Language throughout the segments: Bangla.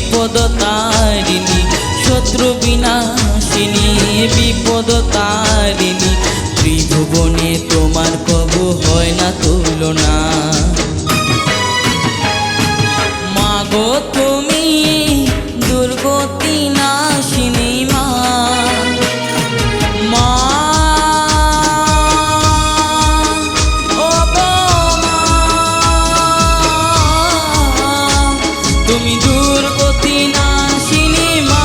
বিপদ তারিণী, শত্রু বিনাশিনী বিপদ তারিণী। ত্রিভুবনে তোমার কবু হয় না তুলনা। মাগো তুমি দুর্গতি নাশিনী মা, মা ও গো মা, তুমি দুর্গতি নাশিনী মা।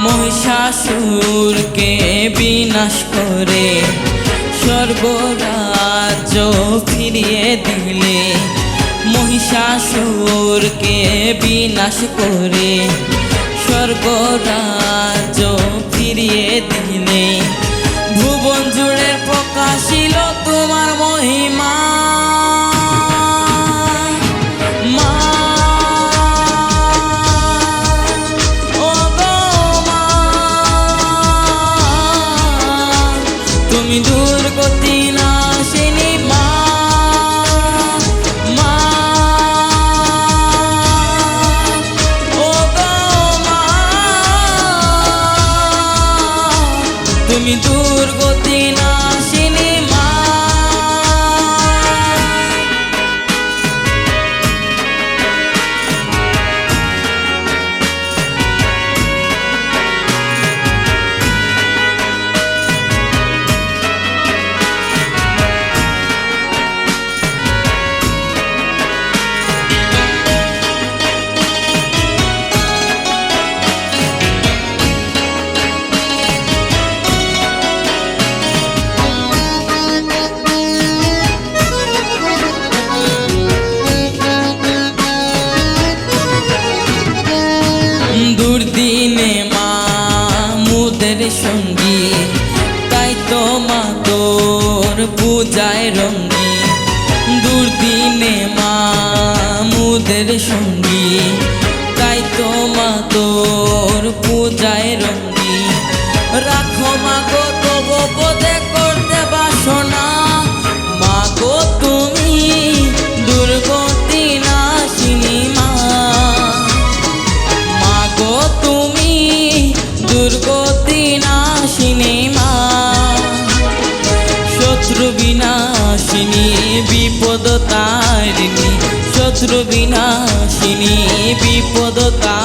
মহিষাসুরকে বিনাশ করে স্বর্গরাজ্য ফিরিয়ে দিলে, মহিষাসুরকে বিনাশ করে স্বর্গরাজ্য ফিরিয়ে দিলে। ভুবন জুড়ে প্রকাশিল তোমার মহিমা, তুমি দুর্গতি নাশিনী মা, মা ও গো মা, তুমি দুর্গতি নাশিনী মা। দুর্দিনে মা মুদের সঙ্গী, তাই তো মা তোর পূজায় রঙ্গি। দুর্দিনে মা মুদের সঙ্গী, তাই তো মা তোর পূজায় রঙ্গি। রাখো মা গো তব পদে করতে বাসনা, মা গো তুমি দুর্গতি নাশিনী মা, তুমি দুর্গতি নাশিনী মা। শত্রু বিনাশিনী বিপদ তারিণী, শত্রু বিনাশিনী বিপদ তারিণী।